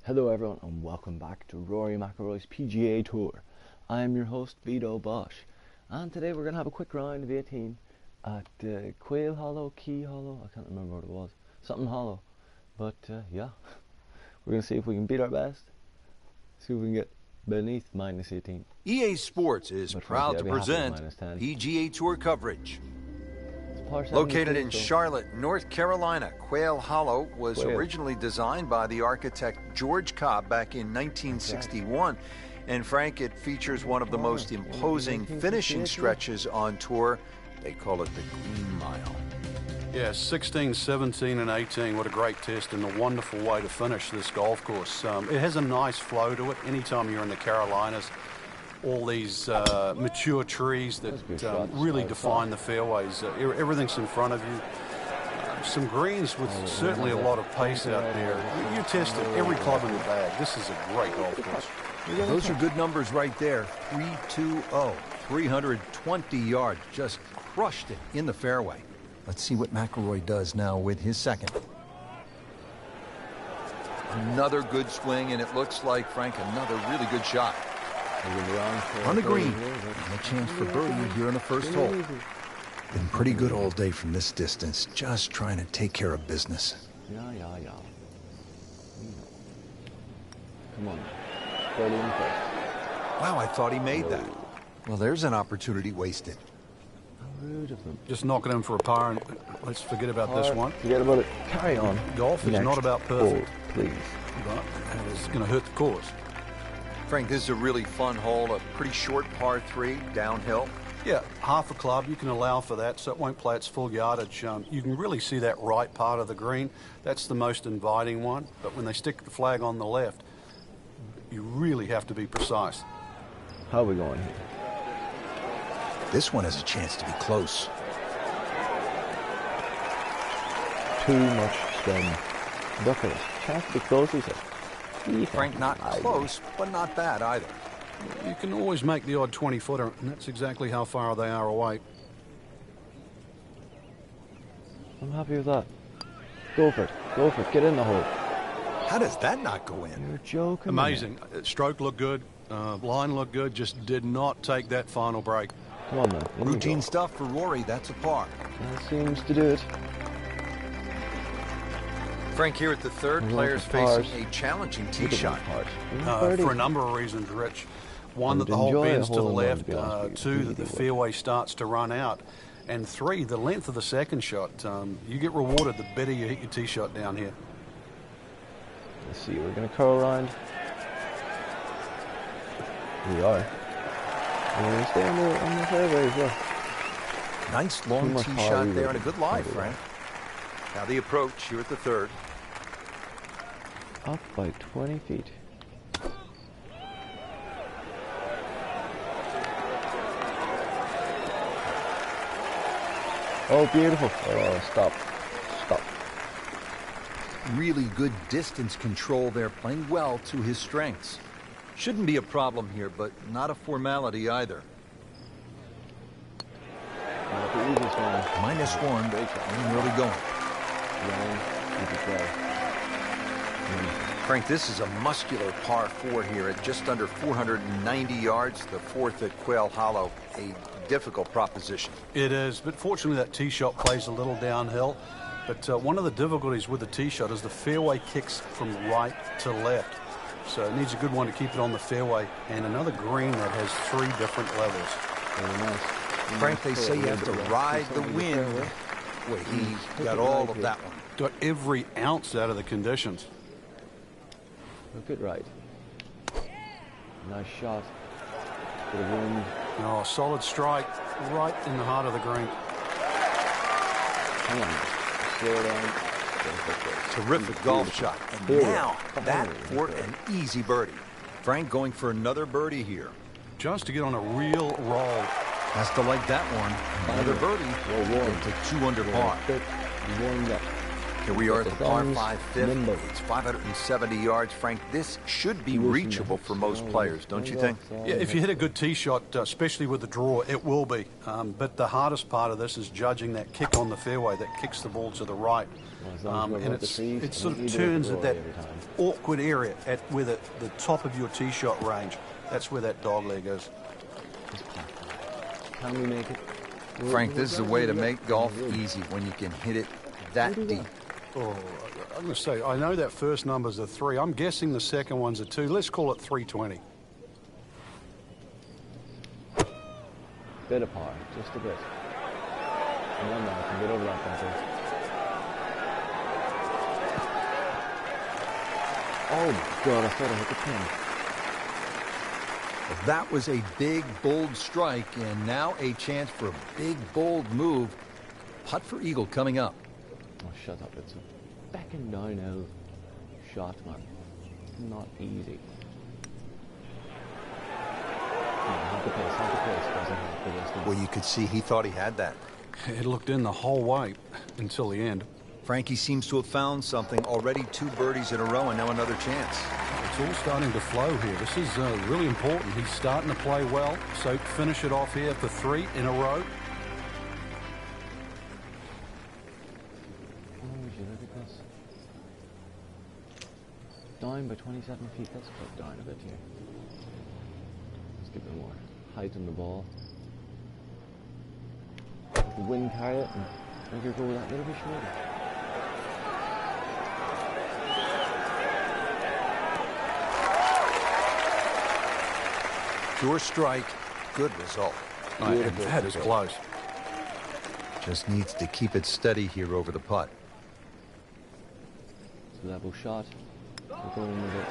Hello everyone and welcome back to Rory McIlroy's PGA Tour. I am your host Bdobosch, and today we're going to have a quick round of 18 at Quail Hollow, Key Hollow, I can't remember what it was, something hollow, but yeah, we're going to see if we can beat our best, see if we can get beneath minus 18. EA Sports is proud to present PGA Tour coverage. Located in Charlotte, North Carolina, Quail Hollow was originally designed by the architect George Cobb back in 1961. And Frank, it features one of the most imposing finishing stretches on tour. They call it the Green Mile. Yeah, 16, 17, and 18. What a great test and a wonderful way to finish this golf course. It has a nice flow to it. Anytime you're in the Carolinas, all these mature trees that really define the fairways. Everything's in front of you. Some greens with certainly a lot of pace out there. You tested every club in the bag. This is a great golf course. Those are good numbers right there. 320, 320 yards. Just crushed it in the fairway. Let's see what McIlroy does now with his second. Another good swing, and it looks like, Frank, another really good shot. On the green, and a chance for birdie here in the first hole. Been pretty good all day from this distance, just trying to take care of business. Yeah. Come on. Birdie in first. Wow, I thought he made that. Well, there's an opportunity wasted. How rude of them. Just knock it in for a par, and let's forget about this one. Forget about it. Carry on. Golf is not about perfect. Hole, please. But it's going to hurt the course. Frank, this is a really fun hole, a pretty short par 3 downhill. Yeah, half a club, you can allow for that, so it won't play its full yardage. You can really see that right part of the green. That's the most inviting one, but when they stick the flag on the left, you really have to be precise. How are we going here? This one has a chance to be close. Too much spin. Look at it. Chance to be close, he said. Frank, not close, but not bad either. You can always make the odd 20-footer, and that's exactly how far they are away. I'm happy with that. Go for it. Go for it. Get in the hole. How does that not go in? You're joking. Amazing. Stroke looked good. Line looked good. Just did not take that final break. Come on, man. Routine stuff for Rory. That's a par. That seems to do it. Frank, here at the third, players facing a challenging tee shot. For a number of reasons, Rich. One, that the hole bends to the left. Two, that the fairway starts to run out. And three, the length of the second shot. You get rewarded the better you hit your tee shot down here. Let's see, we're going to curl around. We are. We're going to stay on the fairway as well. Nice long tee shot there and a good lie, Frank. Now the approach here at the third. Up by 20 feet. Oh, beautiful. Oh, stop. Really good distance control there, playing well to his strengths. Shouldn't be a problem here, but not a formality either. -1, and really going. Frank, this is a muscular par 4 here at just under 490 yards, the fourth at Quail Hollow. A difficult proposition. It is, but fortunately that tee shot plays a little downhill. But one of the difficulties with the tee shot is the fairway kicks from right to left. So it needs a good one to keep it on the fairway, and another green that has 3 different levels. Very nice. Frank, they say you have to ride the wind. Well, he got all of that one. Got every ounce out of the conditions. Look it right. Nice shot. Bit of wind. Oh, solid strike right in the heart of the green. Come on. Slow down. Terrific golf shot. And now, that for an easy birdie. Frank going for another birdie here. Just to get on a real roll. Has to like that one. Another birdie. Well, to 2 under par. Warmed up. Here we are at the par 5 fifth. It's 570 yards. Frank, this should be reachable for most players, don't you think? Yeah, if you hit a good tee shot, especially with the draw, it will be. But the hardest part of this is judging that kick on the fairway that kicks the ball to the right. And it sort of turns at that awkward area at where the top of your tee shot range. That's where that dog leg is. Can we make it? Frank, this is a way to make golf easy when you can hit it that deep. Oh, I'm going to say, I know that first number's a 3. I'm guessing the second one's a 2. Let's call it 320. Bit of par, just a bit. And one now, can get over that bumper. Oh my God, I thought I hit the pin. That was a big, bold strike, and now a chance for a big, bold move. Putt for eagle coming up. Oh, shut up. It's a backing downhill shot, man. Not easy. Well, you could see he thought he had that. It looked in the whole way until the end. Frankie seems to have found something. Already 2 birdies in a row and now another chance. It's all starting to flow here. This is really important. He's starting to play well, so finish it off here for 3 in a row. Down by 27 feet. Let's put down a bit here. Let's give it more height on the ball. The wind carry it and make it go that little bit shorter. Pure strike, good result. That is close. Just needs to keep it steady here over the putt. Level shot. We're going with it.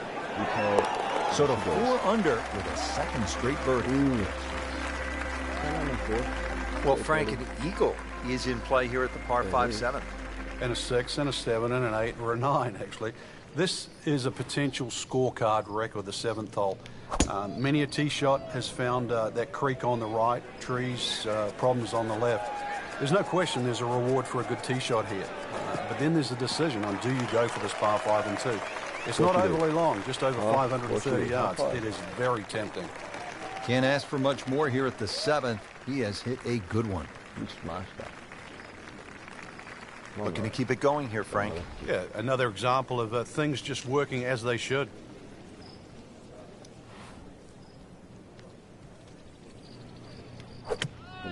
So to 4 under with a second straight birdie. Well, Frank, an eagle is in play here at the par 5-7. And a 6 and a 7 and an 8 or a 9, actually. This is a potential scorecard record, the 7th hole. Many a tee shot has found that creek on the right, trees, problems on the left. There's no question there's a reward for a good tee shot here. But then there's a decision on do you go for this par 5 and 2. It's not overly long, just over 530 yards. It is very tempting. Can't ask for much more here at the 7th. He has hit a good one. You smashed that. Looking to keep it going here, Frank. Yeah, another example of things just working as they should.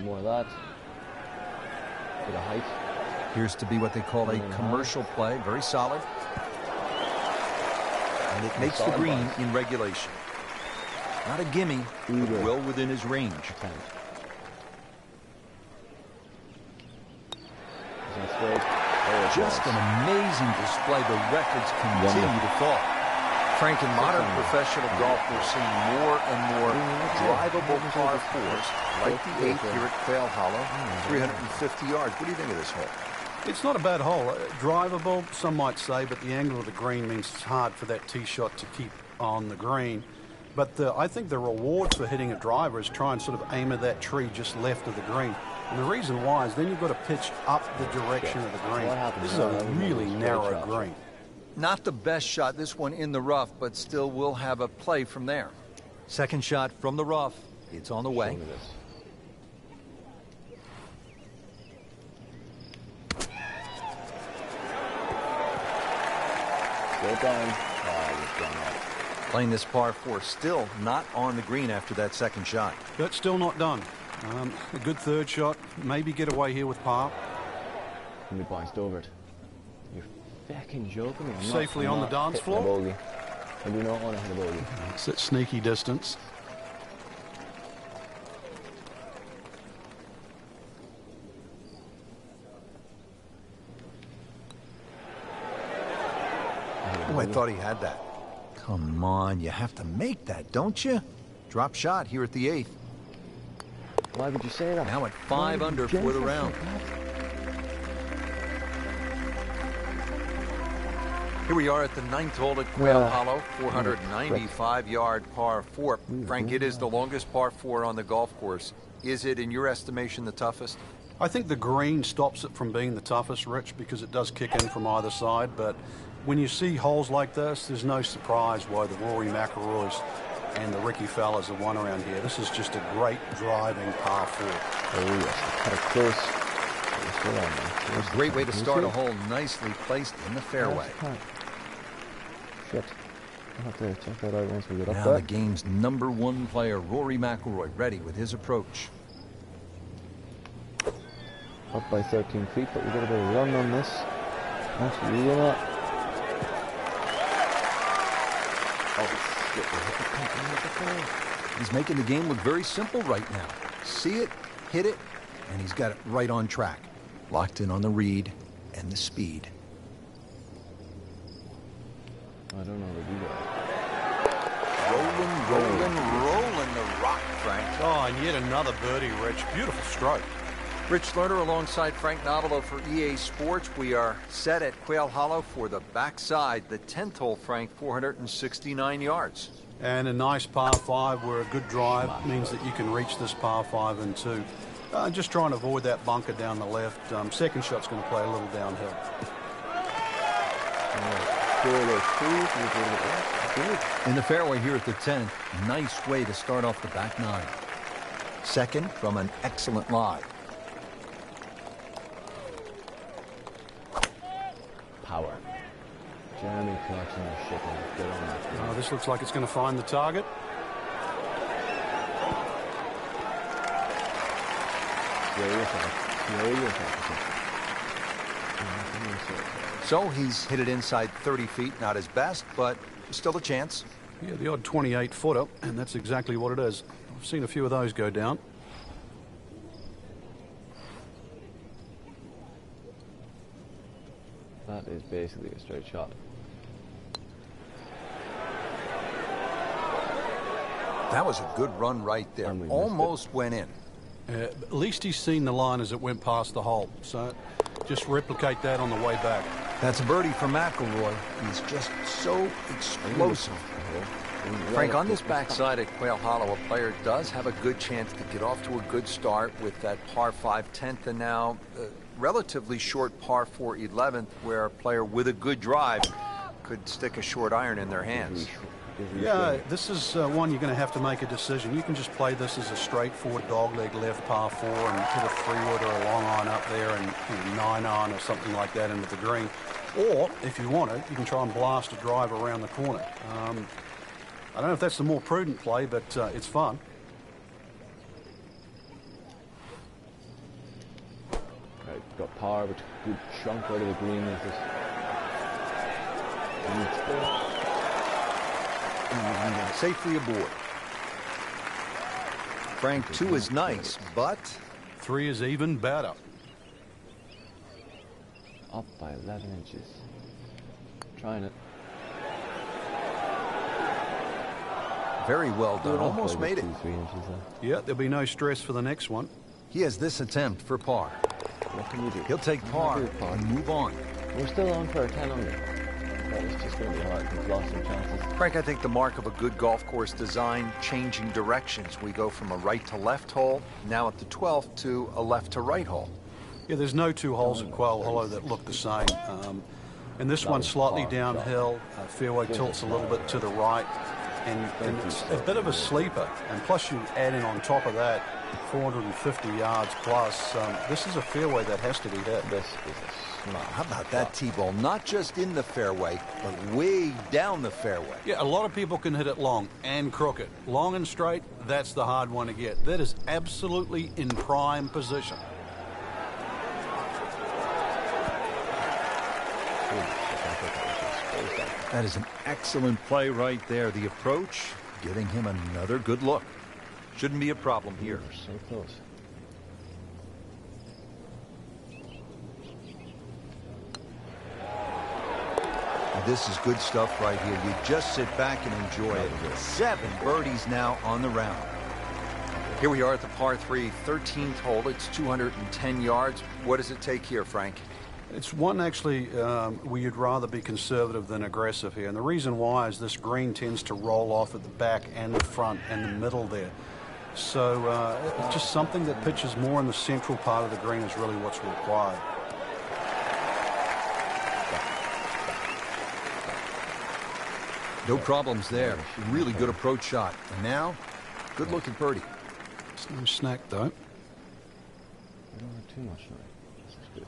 More of that. Bit of height. Appears to be what they call a commercial play. Very solid. And it makes the green in regulation. Not a gimme, but well within his range. Just an amazing display. The records continue to fall. Frank, in modern professional golf, we're seeing more and more drivable par 4s, like the 8th here at Quail Hollow, 350 yards. What do you think of this hole? It's not a bad hole. Drivable, some might say, but the angle of the green means it's hard for that tee shot to keep on the green. But I think the reward for hitting a driver is try and sort of aim at that tree just left of the green. And the reason why is then you've got to pitch up the direction of the green. This is a really narrow green. Not the best shot, this one in the rough, but still will have a play from there. Second shot from the rough. It's on the way. Playing this par 4, still not on the green after that second shot. But still not done. A good third shot, maybe get away here with par. And we bounced over it. You're fucking joking me. Safely on the dance floor. I do not want to hit a bogey. It's at sneaky distance. Oh, I thought he had that. Come on, you have to make that, don't you? Drop shot here at the 8th. Why would you say that? Now at 5 under for the round. Here we are at the 9th hole at Quail Hollow, 495-yard par 4. Frank, it is the longest par 4 on the golf course. Is it, in your estimation, the toughest? I think the green stops it from being the toughest, Rich, because it does kick in from either side. But when you see holes like this, there's no surprise why the Rory McIlroys and the Ricky Fellas have won around here. This is just a great driving par 4. Oh, yes. Kind of close. A great way to start a hole, nicely placed in the fairway. Shit. I'll have to check that out once we get up there. Now the game's #1 player, Rory McIlroy, ready with his approach. Up by 13 feet, but we've got a bit of run on this. Actually, we're not. He's making the game look very simple right now. See it, hit it, and he's got it right on track. Locked in on the read and the speed. I don't know what to do there. Rolling the rock, Frank. Oh, and yet another birdie, Rich. Beautiful stroke. Rich Lerner alongside Frank Novello for EA Sports. We are set at Quail Hollow for the backside. The 10th hole, Frank, 469 yards. And a nice par 5 where a good drive means that you can reach this par 5 in 2. Just trying to avoid that bunker down the left. Second shot's going to play a little downhill. In the fairway here at the 10th, nice way to start off the back 9. Second from an excellent lie. Power. Jeremy Clarkson is shipping. Get on that. This looks like it's going to find the target. So he's hit it inside 30 feet. Not his best, but still a chance. Yeah, the odd 28-footer, and that's exactly what it is. I've seen a few of those go down. That is basically a straight shot. That was a good run right there. Almost went in. At least he's seen the line as it went past the hole. So just replicate that on the way back. That's a birdie for McIlroy. He's just so explosive. Frank, on this backside at Quail Hollow, a player does have a good chance to get off to a good start with that par 5 10th and now relatively short par 4 11th, where a player with a good drive could stick a short iron in their hands. Yeah, this is one you're going to have to make a decision. You can just play this as a straightforward dogleg left par 4 and hit a 3-wood or a long iron up there and 9-iron or something like that into the green. Or, if you want it, you can try and blast a drive around the corner. I don't know if that's the more prudent play, but it's fun. Right, got par, but good chunk out of the green with this. Safely aboard. Frank, 2 is nice, but 3 is even better. Up by 11 inches. Trying it. Very well done. Almost made it. 2-3 inches there. Yeah, there'll be no stress for the next one. He has this attempt for par. What can you do? He'll take par and move on. We're still on for a 10 under. It's just going to be hard. We've lost some chances. Frank, I think the mark of a good golf course design, changing directions. We go from a right to left hole, now at the 12th, to a left to right hole. Yeah, there's no 2 holes at Quail Hollow that look the same. And this one's slightly downhill. Fairway tilts a little bit to the right. And it's a bit of a sleeper. And plus you add in on top of that 450 yards plus. This is a fairway that has to be hit. This is a smart. How about that T-ball? Not just in the fairway, but way down the fairway. Yeah, a lot of people can hit it long and crooked. Long and straight, that's the hard one to get. That is absolutely in prime position. That is an excellent play right there. The approach, giving him another good look. Shouldn't be a problem here. So close. This is good stuff right here. You just sit back and enjoy it. 7 birdies now on the round. Here we are at the par 3, 13th hole. It's 210 yards. What does it take here, Frank? It's one actually where you'd rather be conservative than aggressive here. And the reason why is this green tends to roll off at the back and the front and the middle there. So just something that pitches more in the central part of the green is really what's required. No problems there. Really good approach shot. And now, good look at birdie. It's no snack, though. We don't have too much now. This is good.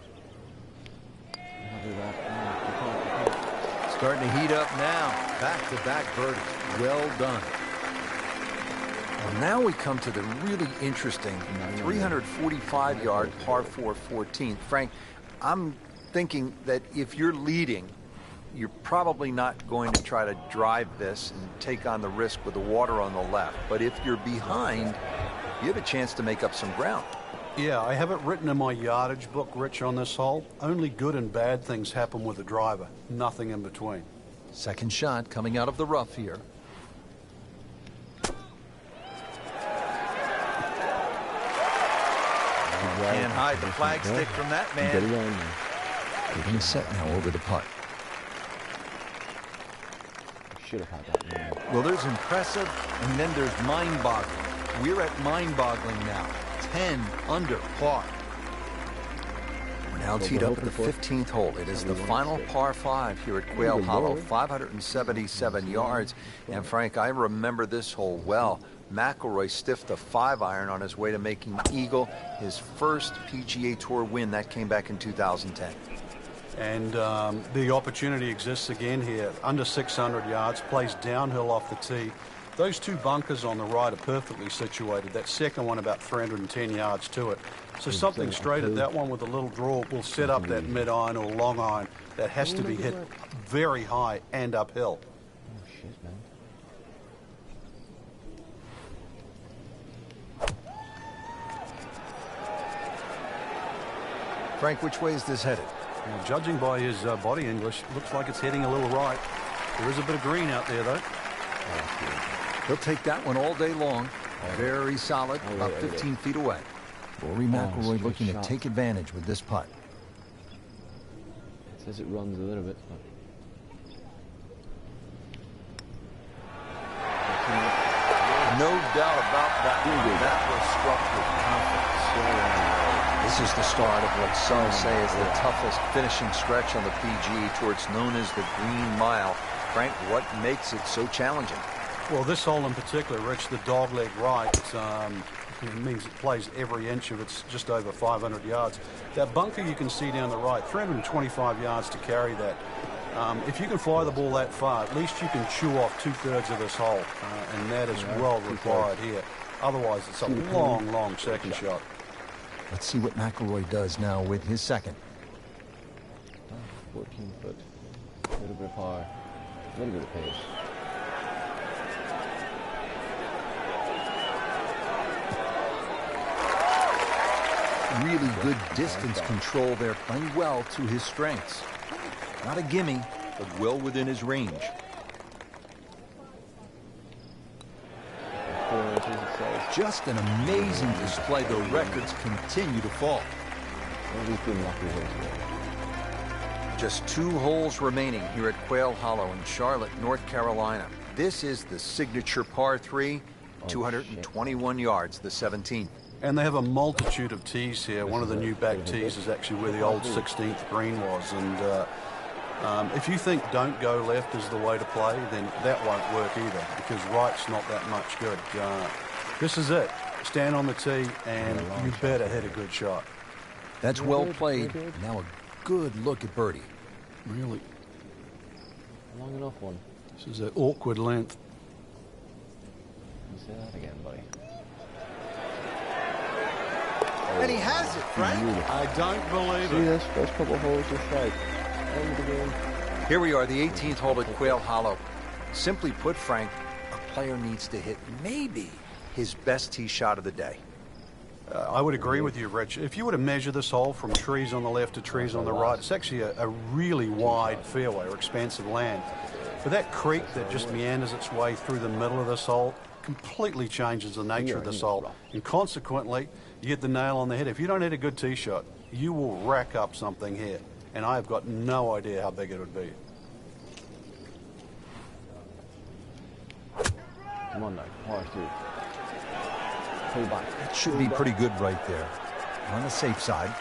Starting to heat up now. Back-to-back birdies. Well done. Well, now we come to the really interesting 345-yard par 4 14th. Frank, I'm thinking that if you're leading, you're probably not going to try to drive this and take on the risk with the water on the left. But if you're behind, you have a chance to make up some ground. Yeah, I have it written in my yardage book, Rich, on this hole. Only good and bad things happen with the driver. Nothing in between. Second shot coming out of the rough here. Can't hide the flagstick from that man. Getting set now over the putt. Should have had that man. Well, there's impressive, and then there's mind-boggling. We're at mind-boggling now. 10 under par. We're now teed up at the 15th hole. It is the final par 5 here at Quail Hollow, 577 yards. And Frank, I remember this hole well. McIlroy stiffed a 5-iron on his way to making eagle, his first PGA Tour win. That came back in 2010. And the opportunity exists again here. Under 600 yards, plays downhill off the tee. Those two bunkers on the right are perfectly situated. That second one about 310 yards to it. So something straight at that one with a little draw will set up that mid-iron or long iron that has to be hit very high and uphill. Oh, shit, man. Frank, which way is this headed? Well, judging by his body English, looks like it's heading a little right. There is a bit of green out there, though. He'll take that one all day long. Very solid, about 15 feet away. Rory McIlroy looking to take advantage with this putt. It says it runs a little bit, but... No doubt about that one. That was struck with confidence. This is the start of what some say is the toughest finishing stretch on the PGA Tour. It's known as the Green Mile. Frank, what makes it so challenging? Well, this hole in particular, Rich, the dogleg right, it means it plays every inch of it's just over 500 yards. That bunker you can see down the right, 325 yards to carry that. If you can fly the ball that far, at least you can chew off 2/3 of this hole, and that is well required here. Otherwise, it's a long, long second shot. Let's see what McIlroy does now with his second. 14 foot, a little bit of power, a little bit of pace. Really good distance control there, playing well to his strengths. Not a gimme, but well within his range. 4 inches, it says. Just an amazing display. The records continue to fall. He's been lucky here today. Just 2 holes remaining here at Quail Hollow in Charlotte, North Carolina. This is the signature par 3, 221 yards, the 17th. And they have a multitude of tees here. One of the new back tees is actually where the old 16th green was. And if you think don't go left is the way to play, then that won't work either, because right's not that much good. This is it. Stand on the tee, and you better hit a good shot. That's well played. Now a good look at birdie. Really. Long enough one. This is an awkward length. You say that again, buddy. And he has it, Frank. I don't believe See it. this? First couple holes just right. End of the game. Here we are, the 18th hole at Quail Hollow. Simply put, Frank, a player needs to hit maybe his best tee shot of the day. I would agree with you, Rich. If you were to measure this hole from trees on the left to trees on the right, it's actually a really wide fairway or expansive land. But that creek that just meanders its way through the middle of this hole completely changes the nature of this hole. And consequently, you hit the nail on the head. If you don't hit a good tee shot, you will rack up something here. And I have got no idea how big it would be. Come on now, par 3. pull back. That should be pretty good right there. On the safe side.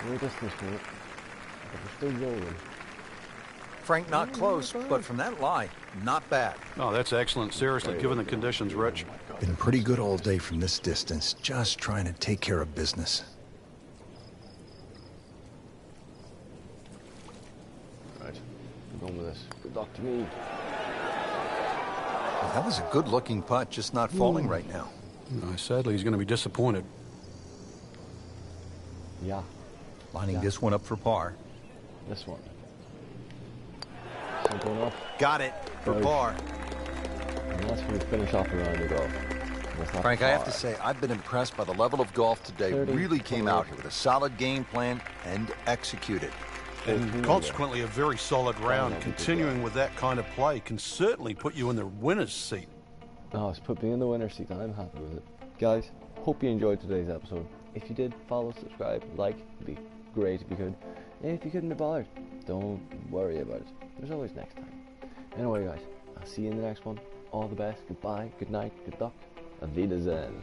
No distance from it, but we're still rolling. Frank, not close, but from that lie, not bad. Oh, that's excellent. Seriously, given the conditions, Rich. Been pretty good all day from this distance, just trying to take care of business. Right, I'm going with this. Good luck to me. That was a good-looking putt, just not falling right now. No, sadly, he's going to be disappointed. Yeah. Lining this one up for par. This one. Simple enough. Got it for par. And that's when we finish off a round of golf. Frank, I have to say, I've been impressed by the level of golf today. Really came out here with a solid game plan and executed. And consequently, a very solid round. Continuing with that kind of play can certainly put you in the winner's seat. Oh, it's put me in the winner's seat, and I'm happy with it. Guys, hope you enjoyed today's episode. If you did, follow, subscribe, like, it'd be great if you could. If you couldn't be bothered, don't worry about it. There's always next time. Anyway, guys, I'll see you in the next one. All the best. Goodbye, good night, good luck. Auf Wiedersehen.